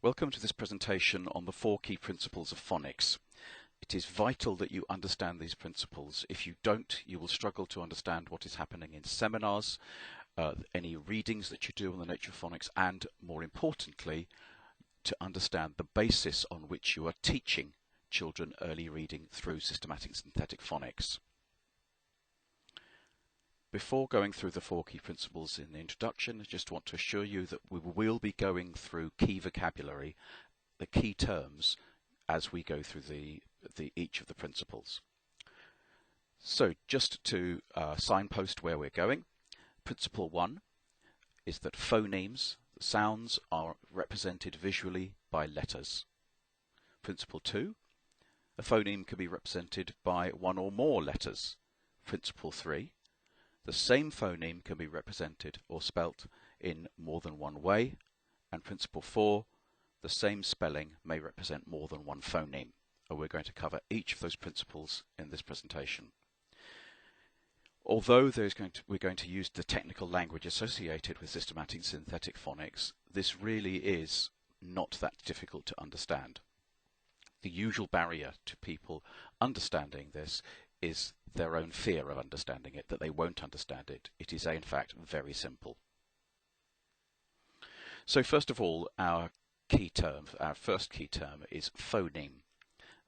Welcome to this presentation on the 4 key principles of phonics. It is vital that you understand these principles. If you don't, you will struggle to understand what is happening in seminars, any readings that you do on the nature of phonics, and more importantly, to understand the basis on which you are teaching children early reading through systematic synthetic phonics. Before going through the 4 key principles in the introduction, I just want to assure you that we will be going through key vocabulary, the key terms, as we go through each of the principles. So just to signpost where we're going, Principle 1 is that phonemes, the sounds, are represented visually by letters. Principle 2, a phoneme can be represented by one or more letters. Principle 3, the same phoneme can be represented or spelt in more than one way. And Principle 4, the same spelling may represent more than one phoneme. And we're going to cover each of those principles in this presentation. Although we're going to use the technical language associated with systematic synthetic phonics, this really is not that difficult to understand. The usual barrier to people understanding this is their own fear of understanding it, that they won't understand it. It is in fact very simple. So first of all, our first key term is phoneme.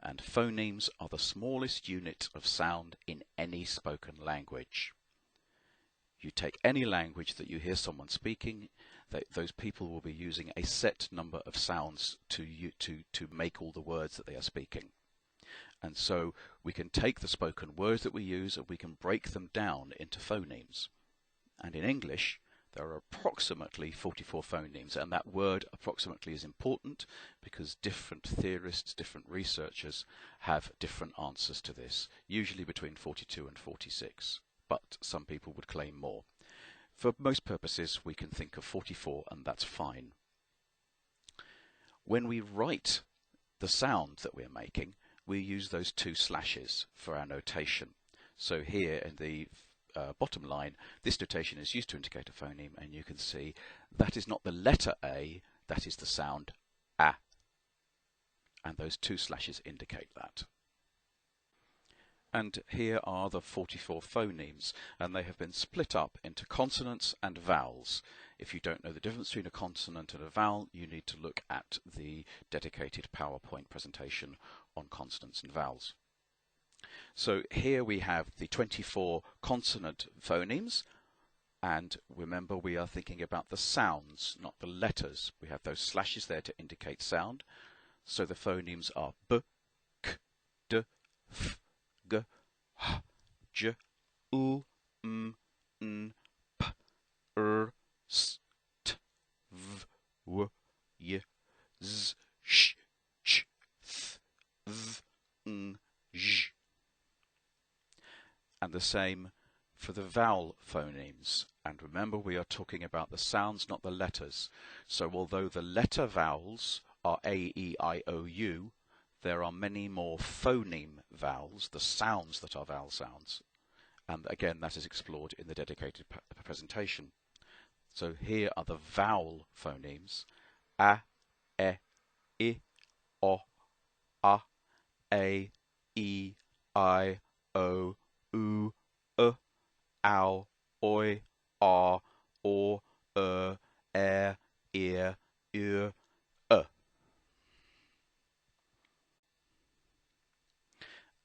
And phonemes are the smallest unit of sound in any spoken language. You take any language that you hear someone speaking, those people will be using a set number of sounds to make all the words that they are speaking. And so we can take the spoken words that we use and we can break them down into phonemes. And in English, there are approximately 44 phonemes, and that word approximately is important because different theorists, different researchers have different answers to this, usually between 42 and 46, but some people would claim more. For most purposes, we can think of 44, and that's fine. When we write the sound that we're making, we use those 2 slashes for our notation. So here in the bottom line, this notation is used to indicate a phoneme, and you can see that is not the letter A, that is the sound A. And those 2 slashes indicate that. And here are the 44 phonemes, and they have been split up into consonants and vowels. If you don't know the difference between a consonant and a vowel, you need to look at the dedicated PowerPoint presentation on consonants and vowels. So here we have the 24 consonant phonemes, and remember we are thinking about the sounds, not the letters. We have those slashes there to indicate sound. So the phonemes are B, K, D, F, G, H, J, U, M, N, P, R, S, T, V, W, Y, Z, Sh, Ch, Th, V, N, J. And the same for the vowel phonemes. And remember, we are talking about the sounds, not the letters. So although the letter vowels are A, E, I, O, U, there are many more phoneme vowels, the sounds that are vowel sounds. And again, that is explored in the dedicated presentation. So here are the vowel phonemes: A, E, I, O, A, E, I, O, U, ow, oi, ah, or, ear, ear,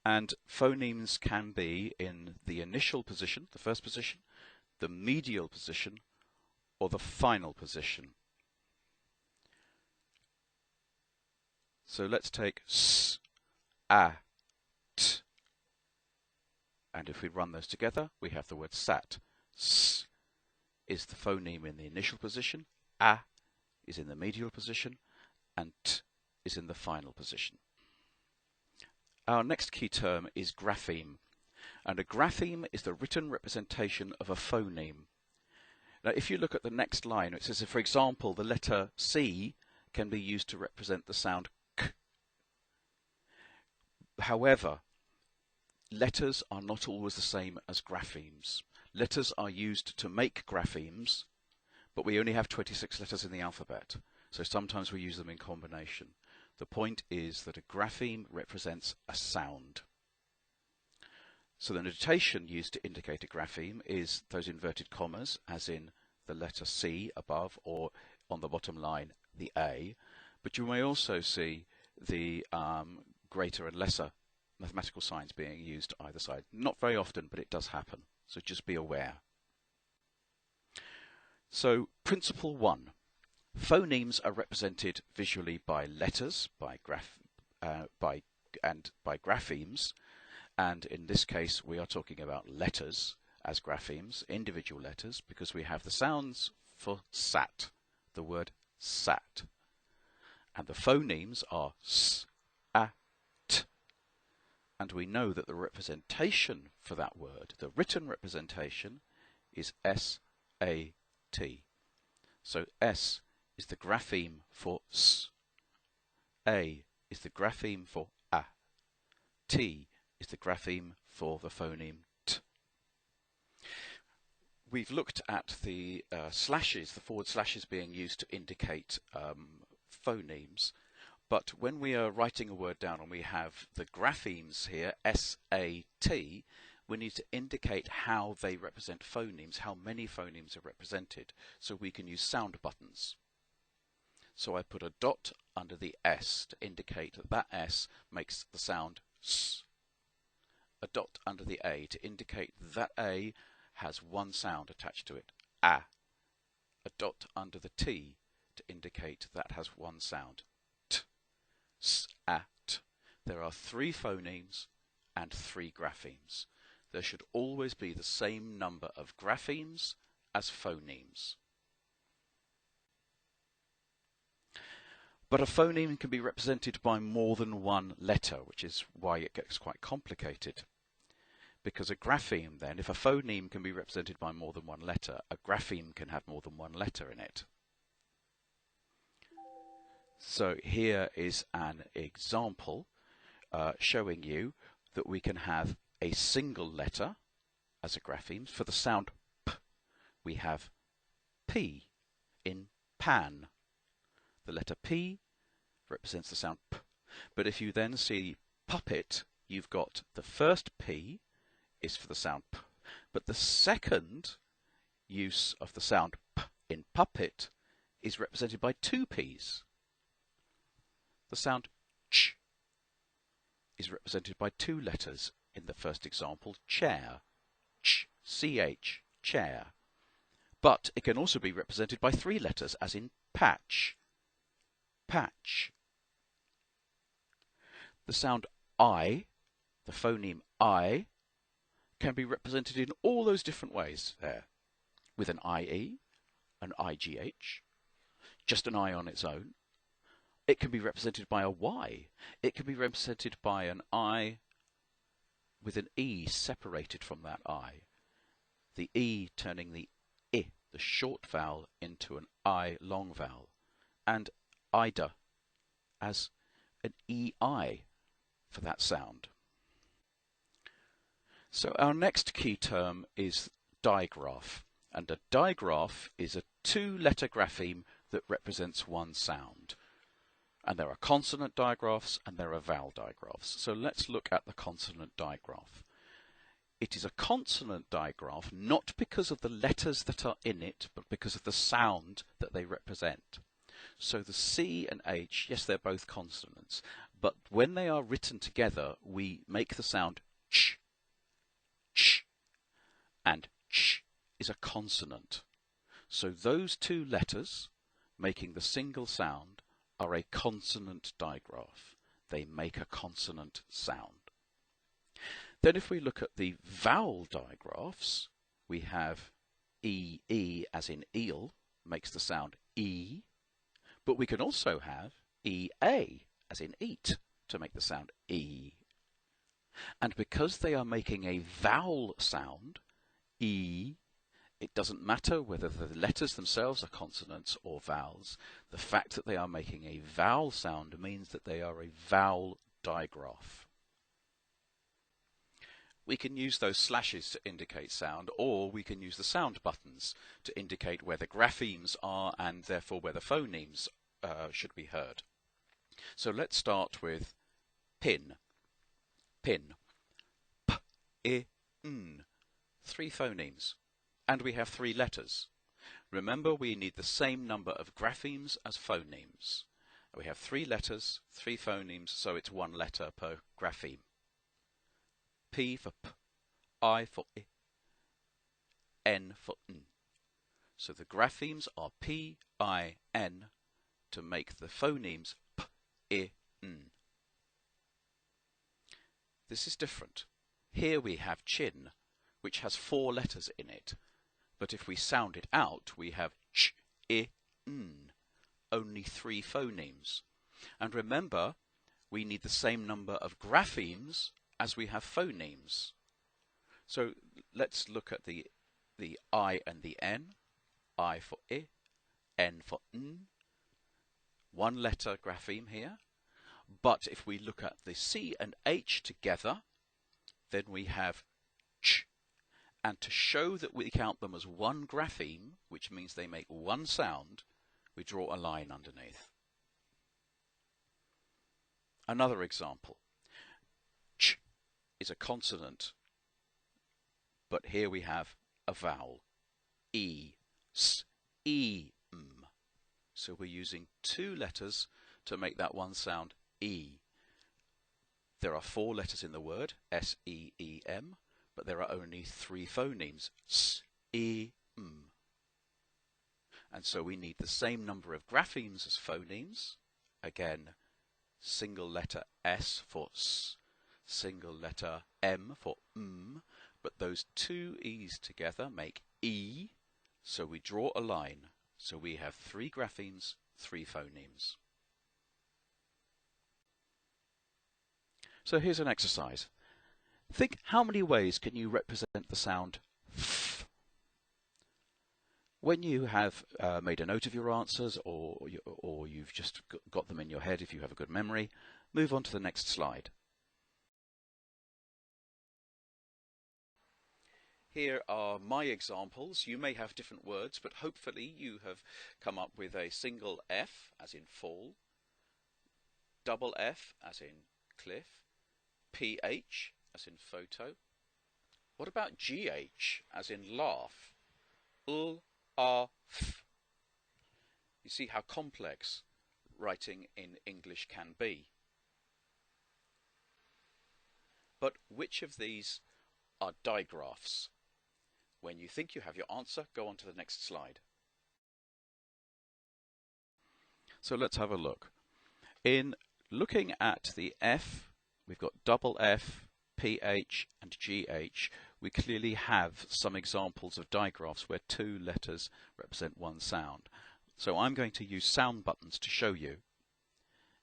And phonemes can be in the initial position, the first position, the medial position, or the final position. So let's take s, a, t. And if we run those together, we have the word sat. S is the phoneme in the initial position, A is in the medial position, and T is in the final position. Our next key term is grapheme. And a grapheme is the written representation of a phoneme. Now, if you look at the next line, it says, for example, the letter C can be used to represent the sound K. However, letters are not always the same as graphemes. Letters are used to make graphemes, but we only have 26 letters in the alphabet. So sometimes we use them in combination. The point is that a grapheme represents a sound. So the notation used to indicate a grapheme is those inverted commas, as in the letter C above, or on the bottom line, the A. But you may also see the greater and lesser mathematical signs being used either side. Not very often, but it does happen. So just be aware. So principle 1. Phonemes are represented visually by letters, by graphemes. And in this case, we are talking about letters as graphemes, individual letters, because we have the sounds for sat, the word sat. And the phonemes are s, a, t. And we know that the representation for that word, the written representation, is s, a, t. So s is the grapheme for s, a is the grapheme for a, t is the grapheme for the phoneme t. We've looked at the slashes, the forward slashes being used to indicate phonemes, but when we are writing a word down and we have the graphemes here, S-A-T, we need to indicate how they represent phonemes, how many phonemes are represented, so we can use sound buttons. So I put a dot under the S to indicate that that S makes the sound S. A dot under the A to indicate that A has one sound attached to it, A. A dot under the T to indicate that has one sound, T. S, A, T. There are 3 phonemes and 3 graphemes. There should always be the same number of graphemes as phonemes. But a phoneme can be represented by more than one letter, which is why it gets quite complicated. Because a grapheme then, if a phoneme can be represented by more than one letter, a grapheme can have more than one letter in it. So here is an example showing you that we can have a single letter as a grapheme. For the sound P, we have P in pan. The letter P represents the sound P. But if you then see puppet, you've got the first P is for the sound P, but the second use of the sound P in puppet is represented by 2 P's. The sound Ch is represented by 2 letters in the first example, chair, Ch, C-H, chair. But it can also be represented by 3 letters, as in patch, patch. The sound I, the phoneme I, can be represented in all those different ways there, with an IE, an IGH, just an I on its own. It can be represented by a Y. It can be represented by an I with an E separated from that I. The E turning the I, the short vowel, into an I long vowel. And Ida as an EI for that sound. So our next key term is digraph. And a digraph is a 2-letter grapheme that represents one sound. And there are consonant digraphs and there are vowel digraphs. So let's look at the consonant digraph. It is a consonant digraph not because of the letters that are in it, but because of the sound that they represent. So the C and H, yes, they're both consonants, but when they are written together, we make the sound ch, ch, and ch is a consonant. So those 2 letters, making the single sound, are a consonant digraph. They make a consonant sound. Then if we look at the vowel digraphs, we have E as in eel, makes the sound E, but we can also have EA as in eat to make the sound E. And because they are making a vowel sound, E, it doesn't matter whether the letters themselves are consonants or vowels. The fact that they are making a vowel sound means that they are a vowel digraph. We can use those slashes to indicate sound, or we can use the sound buttons to indicate where the graphemes are and therefore where the phonemes should be heard. So let's start with pin. Pin. P, I, N. 3 phonemes. And we have 3 letters. Remember, we need the same number of graphemes as phonemes. We have 3 letters, 3 phonemes, so it's 1 letter per grapheme. P for P, I for I, N for N. So the graphemes are P, I, N to make the phonemes P, I, N. This is different. Here we have chin, which has 4 letters in it. But if we sound it out, we have ch, I, N. Only 3 phonemes. And remember, we need the same number of graphemes as we have phonemes. So let's look at the I and the N. I for I, N for N. 1 letter grapheme here. But if we look at the C and H together, then we have ch. And to show that we count them as 1 grapheme, which means they make 1 sound, we draw a line underneath. Another example. Ch is a consonant, but here we have a vowel. E, S, E, M. So we're using 2 letters to make that 1 sound, E. There are 4 letters in the word, S, E, E, M, but there are only 3 phonemes, S, E, M. And so we need the same number of graphemes as phonemes. Again, single letter S for S, single letter M for M, but those 2 E's together make E, so we draw a line. So we have 3 graphemes, 3 phonemes. So here's an exercise. Think, how many ways can you represent the sound F? When you have made a note of your answers, or you've just got them in your head if you have a good memory, move on to the next slide. Here are my examples. You may have different words, but hopefully you have come up with a single F, as in fall, double F, as in cliff, PH, as in photo. What about GH, as in laugh? L, R, F. You see how complex writing in English can be. But which of these are digraphs? When you think you have your answer, go on to the next slide. So let's have a look. In looking at the F, we've got double F, PH and GH. We clearly have some examples of digraphs where 2 letters represent 1 sound. So I'm going to use sound buttons to show you.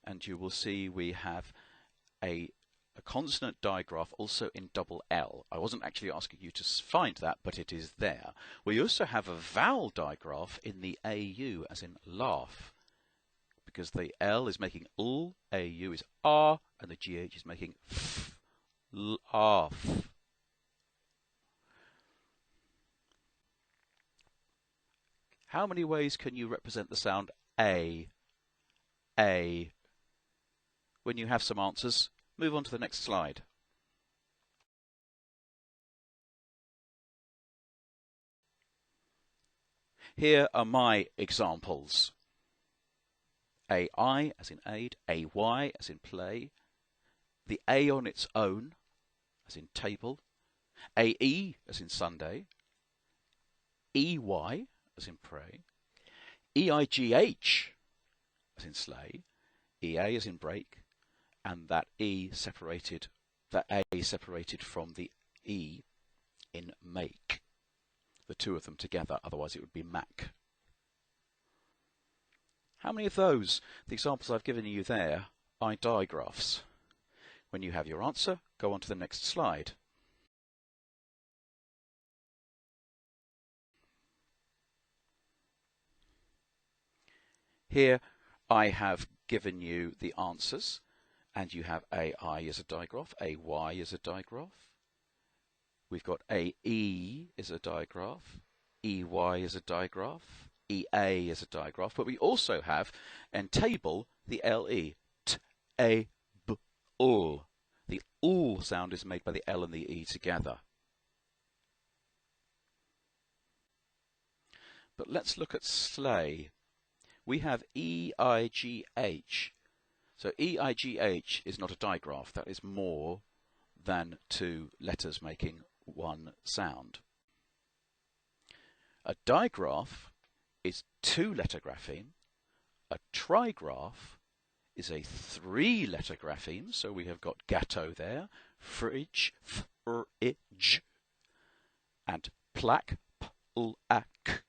And you will see we have a consonant digraph also in double L. I wasn't actually asking you to find that, but it is there. We also have a vowel digraph in the AU, as in laugh, because the L is making L, AU is R, and the GH is making F, laugh. How many ways can you represent the sound A? A. When you have some answers, move on to the next slide. Here are my examples. AI, as in aid, AY, as in play, the A on its own, as in table, AE, as in Sunday, EY, as in pray, EIGH, as in sleigh, EA, as in break, and that A separated from the E in make. The 2 of them together, otherwise it would be Mac. How many of those, the examples I've given you there, are digraphs? When you have your answer, go on to the next slide. Here I have given you the answers, and you have AI as a digraph, AY as a digraph. We've got AE is a digraph, EY is a digraph, EA as a digraph, but we also have in table the LE, t, a, b, ul. The ul sound is made by the L and the E together. But let's look at sleigh. We have EIGH. So EIGH is not a digraph. That is more than two letters making one sound. A digraph is two-letter grapheme. A trigraph is a three-letter grapheme. So we have got gatto there, fridge, fridge, and plaque, plaque.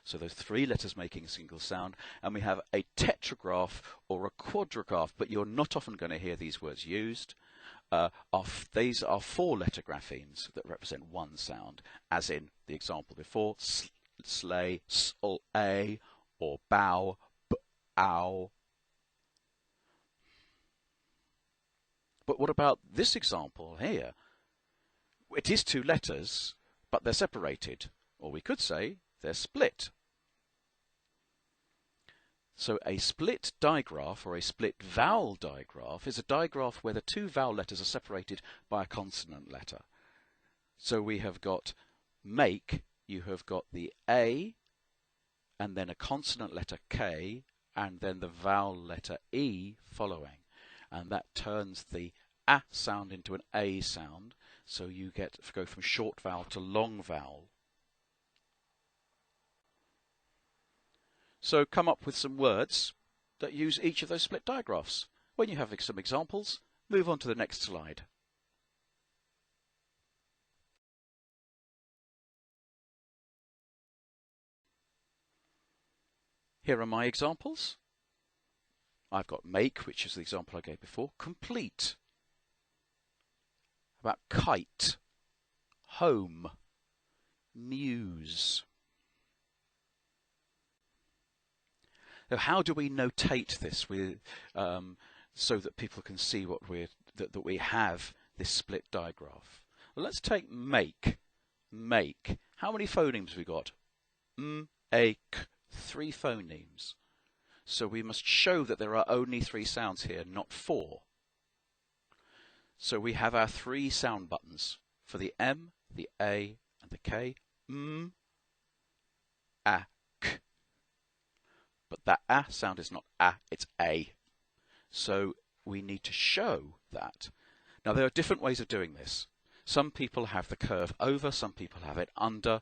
So those three letters making a single sound. And we have a tetragraph or a quadrigraph, but you're not often going to hear these words used. These are four-letter graphemes that represent one sound, as in the example before, sleigh, s-l-a, or bow, b-ow. But what about this example here? It is two letters, but they're separated, or we could say they're split. So a split digraph or a split vowel digraph is a digraph where the two vowel letters are separated by a consonant letter. So we have got make, you have got the A, and then a consonant letter K, and then the vowel letter E following. And that turns the A sound into an A sound, so you go from short vowel to long vowel. So come up with some words that use each of those split digraphs. When you have some examples, move on to the next slide. Here are my examples. I've got make, which is the example I gave before, complete. About kite, home, muse. Now, how do we notate this so that people can see that we have this split digraph? Well, let's take make. Make. How many phonemes have we got? M, A, K. 3 phonemes. So we must show that there are only 3 sounds here, not 4. So we have our 3 sound buttons for the M, the A, and the K. M, A, K. But that A sound is not A, it's A. So we need to show that. Now there are different ways of doing this. Some people have the curve over, some people have it under.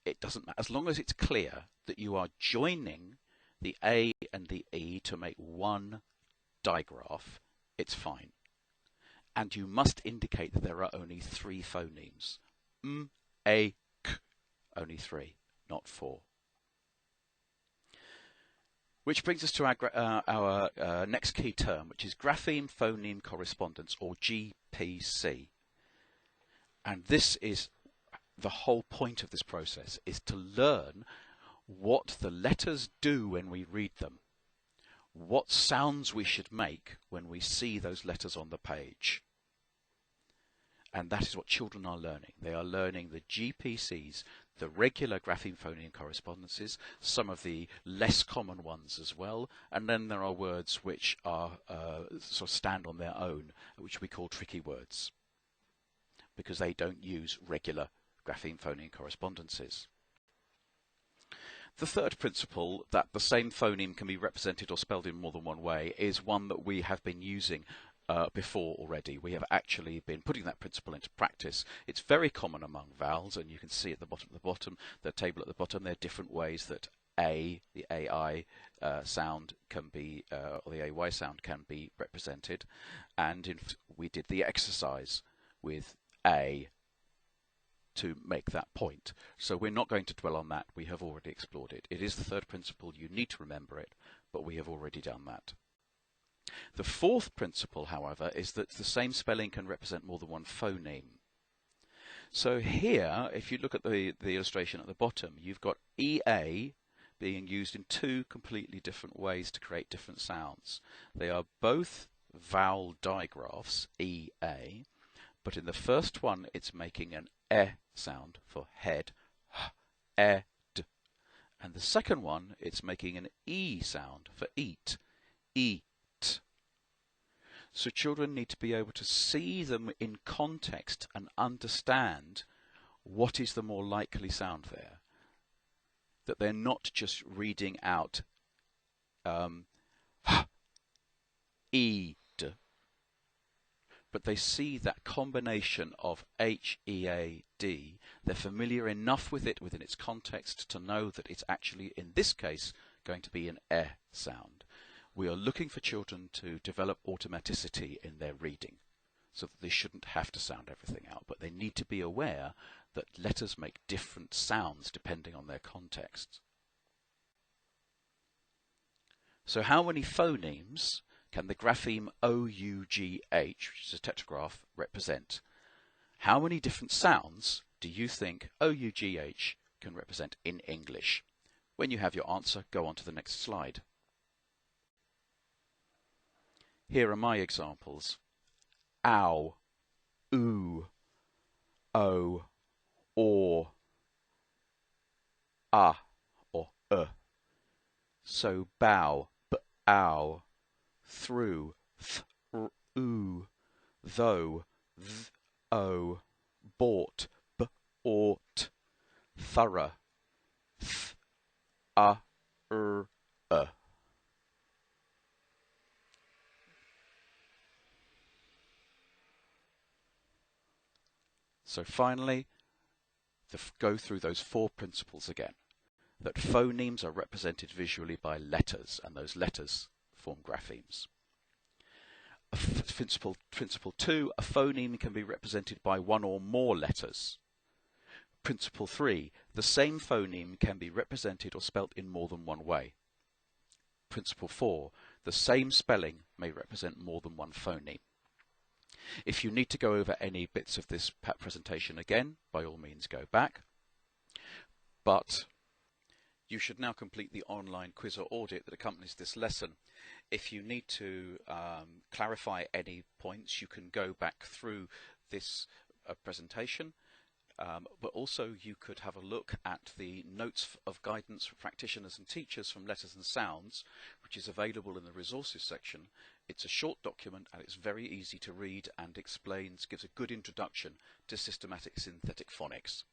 It doesn't matter. As long as it's clear that you are joining the A and the E to make one digraph, it's fine. And you must indicate that there are only 3 phonemes. M, A, K. Only 3, not 4. Which brings us to our next key term, which is Grapheme Phoneme Correspondence, or GPC. And this is the whole point of this process, is to learn what the letters do when we read them, what sounds we should make when we see those letters on the page. And that is what children are learning. They are learning the GPCs, the regular grapheme phoneme correspondences, some of the less common ones as well, and then there are words which are sort of stand on their own, which we call tricky words, because they don't use regular grapheme phoneme correspondences. The third principle, that the same phoneme can be represented or spelled in more than one way, is one that we have been using before already. We have actually been putting that principle into practice. It's very common among vowels, and you can see at the bottom, the table at the bottom, there are different ways that A, the AI sound can be, or the AY sound can be represented. And we did the exercise with A to make that point. So we're not going to dwell on that. We have already explored it. It is the third principle. You need to remember it, but we have already done that. The fourth principle, however, is that the same spelling can represent more than one phoneme. So here, if you look at the illustration at the bottom, you've got EA being used in 2 completely different ways to create different sounds. They are both vowel digraphs, EA, but in the first one it's making an E sound for head, ed, And the second one, it's making an E sound for eat. Eat. So children need to be able to see them in context and understand what is the more likely sound there. That they're not just reading out eat, but they see that combination of H-E-A-D. They're familiar enough with it within its context to know that it's actually, in this case, going to be an E sound. We are looking for children to develop automaticity in their reading, so that they shouldn't have to sound everything out, but they need to be aware that letters make different sounds depending on their context. So how many phonemes can the grapheme O-U-G-H, which is a tetragraph, represent? How many different sounds do you think O-U-G-H can represent in English? When you have your answer, go on to the next slide. Here are my examples. Ow, oo, o, or, or So bow, b-ow, through, th-oo, though, th-o, bought, b-ought, thorough, th-a-r-a. So finally, go through those 4 principles again. That phonemes are represented visually by letters, and those letters form graphemes. Principle 2, a phoneme can be represented by 1 or more letters. Principle 3, the same phoneme can be represented or spelt in more than one way. Principle 4, the same spelling may represent more than one phoneme. If you need to go over any bits of this presentation again, by all means go back. But you should now complete the online quiz or audit that accompanies this lesson. If you need to clarify any points, you can go back through this presentation, but also you could have a look at the notes of guidance for practitioners and teachers from Letters and Sounds, which is available in the resources section. It's a short document and it's very easy to read and explains, gives a good introduction to systematic synthetic phonics.